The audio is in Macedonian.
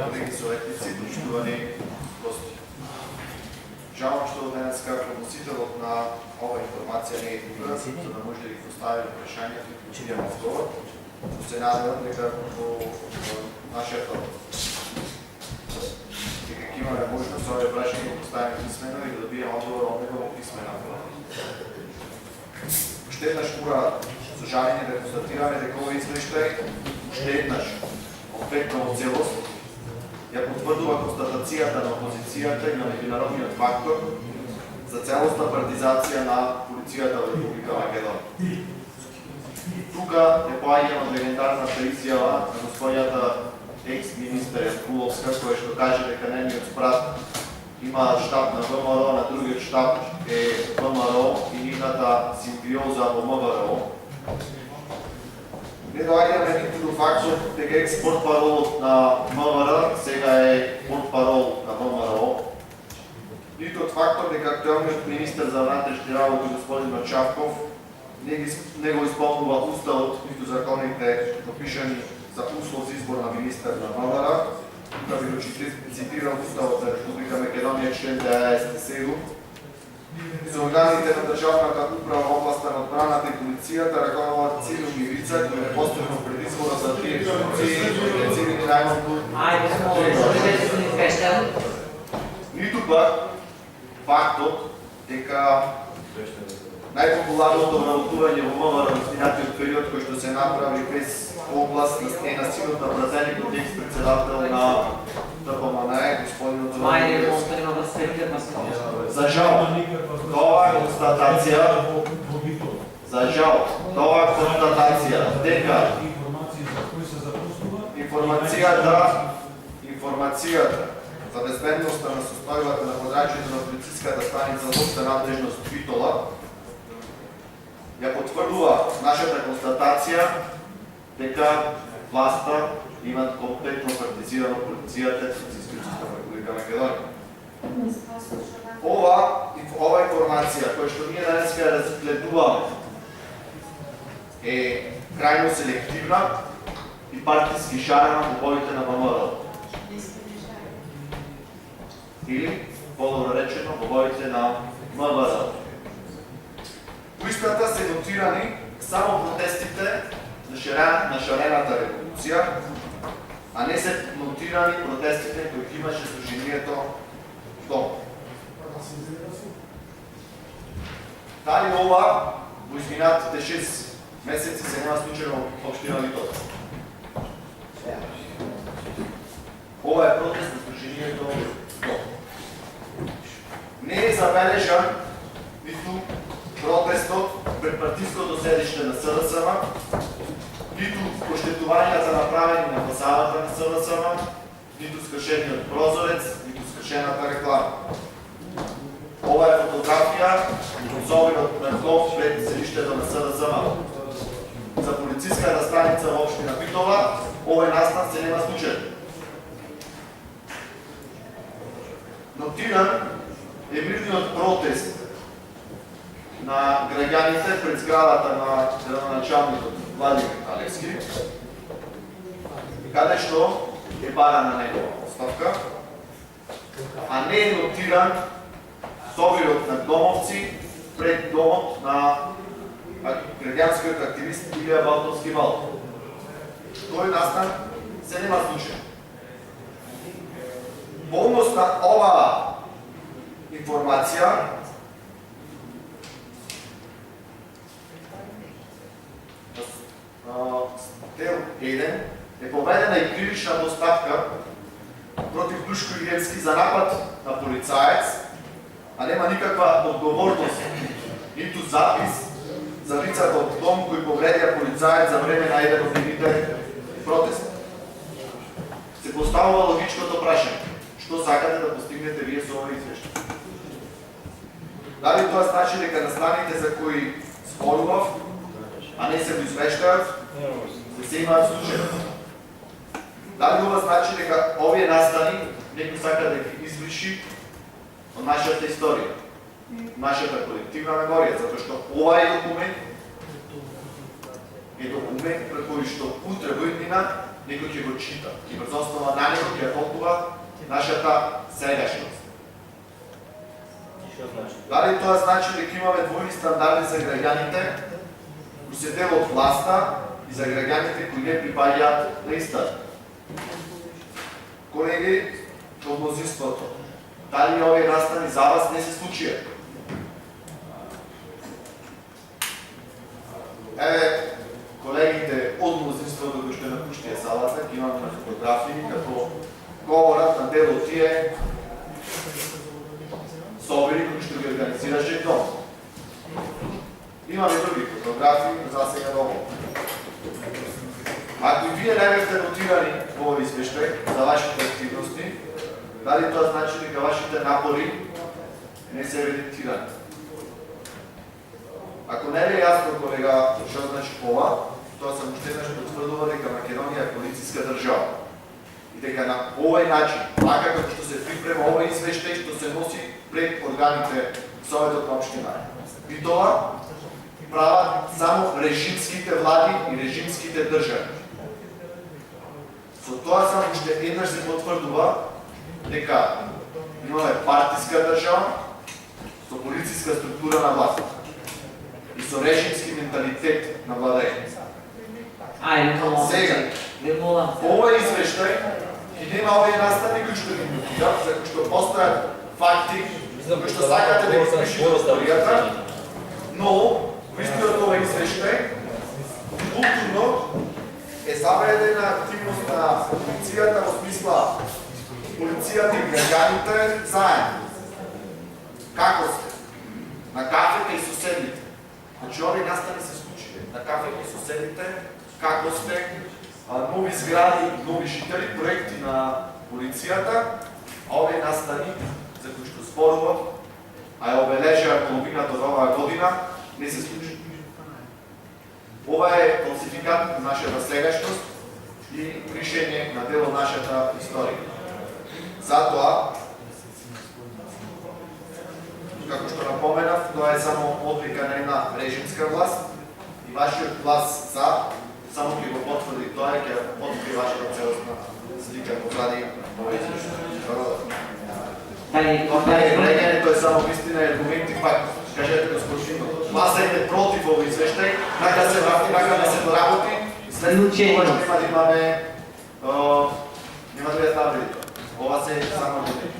колеги советници, почитувани гости. Жалам што денеска подносителот на ова информација не е тука, за да може да ги постави прашањата и получиме одговор, но се надевам дека во нашата дека ќе имаме можност овие прашања да поставиме писмено и да добиеме одговор од него во писмена форма. Уште еднаш мора со жалење да констатираме дека овој извештај уште еднаш конкретно во целост ја потврдува констатацијата на опозицијата и на меѓународниот фактор за целосна партизација на полицијата во Република Македонија. Тука е поаѓано легендарната изјава на господјата екс-министер Јанкуловска, која што каже дека нейниот спрат има штаб на ВМРО, на другиот штаб е ВМРО и нивната симбиоза во МВР. Не доаѓаме ниту до фактот дека екс-портпаролот на МВР сега е портпарол на ВМРО, ниту од фактор дека актуелниот министер за внатрешни работи господин Мачавков не го исполнува уставот, ниту законите пропишани за услов за избор на министер на МВР. Тука ви го цитирам уставот на Република Македонија, член 97. За органите на државната управа во областа на одбраната и полицијата раководат цивилни лица кои непосредно пред избора за тие функции цивилни најмалку. Ниту пак фактот дека најпопуларното работување во МВР во изминатиот период кој што се направи без област е на силот на празеникот екс-председател на ТПМН, господин За жал, тоа констатација дека информацијата за безбедноста на состојбата на подрачјето на полициската станица во општа надлежност Битола ја потврдува нашата констатација дека власта има комплетно партизирано полицијата со Социјалистичка Република Македонија. Ова информација која што ние денеска ја разгледуваме е крајно селективна и партиски шарена во боите на ВМРО. Или, подобро речено, во боите на МВР. Истата се нотирани само протестите на шарената револуција, а не се нотирани протестите кои имаше Сдруженијето Дом. Дали ова во изминатите 6 месеци се нема случајно во општина Битола? Ова е протест на Сдруженијето Дом. Не е забележан ниту протестот пред партиското седиште на СДСМ, ниту поштетувањата направени на фасадата на СДСМ, ниту скршениот прозорец, ниту скршената реклама. Ова е фотографија од обирот на вход пред седиштето на СДСМ. За полициската станица во општина Битола, овој настан се нема случај. Нотиран е мирниот протест на граѓаните пред зградата на градоначалникот Владимир Алевски, каде што е барана негова оставка, а не е нотиран собирот на домовци пред домот на граѓанскиот активист Илија Балтовски Балтов. Тој настан се нема случај. Во однос на ова информација, дел 1 е поведена и кривична доставка против Душко Илиевски за напад на полицаец, а нема никаква одговорност, ниту запис за лицата од Дом кои повредија полицаец за време на еден од нивните протести. Се поставува логичкото прашање: што сакате да постигнете вие со овој извештај? Дали тоа значи дека настаните за кои зборував, а не се во извештајот, се имаат случај? Дали ова значи дека овие настани некој сака да ги избриши од нашата историја, нашата колективна меморија, затоа што ова е документ пред кој што утре во иднина некој ќе го чита и врз основа на него ќе толкува нашата сегашност. Дали тоа значи дека имаме двојни стандарди за граѓаните кои се дел од власта и за граѓаните кои не припаѓаат на истата? Колеги од мнозинството, дали овие настани за вас не се случија? Еве, колегите од мнозинството кои што напуштија салата, ги имаме на фотографии, како говорат на дел од тие собери кои што ги организираше дом. Имаме други фотографии, за сега долу. Ако и вие не бевте нотирани во овој извештај за вашите активности, дали тоа значи дека вашите напори не се evidentирани? Ако не е јасно, колега, што значи ова, тоа само уште еднаш потврдува дека Македонија е полициска држава. И дека на овој начин, така како што се припрема овој извештај, што се носи пред органите Советот на општина. И тоа прават само режимските влади и режимските држави. Со тоа само уште еднаш се потврдува дека имаме партиска држава со полициска структура на власт и со режимски менталитет на владење. Сега, овој извештај и нема овие настани кои што ги нотират, за кои што постојат факти, кои што сакате да ги спишите во историјата, но во истиот овој извештај културно е забранена активност на полицијата во смисла полицијата и граѓаните заедно. Како сте? На кафе кај соседите. Значи овие настани се случиле. На кафе кај соседите, како сте, нови згради, нови жители, проекти на полицијата, а овие настани за кои што спорувам, а ја обележаа половината од оваа година, не се случи. Ова е фалсификат на нашата сегашност и кришење на дел од нашата историја. Затоа, како што напоменав, тоа е само одлика на една режимска власт и вашиот глас за само ќе го потврди тоа и ќе открие вашата целосна слика позади овој извештај. Тоа е само вистина и аргументи факти. Кажете господин, гласајте против овој извештај, нека се врати, нека да се доработи, след тоа нема да имаме, нема да ја навреди. Ова се само години.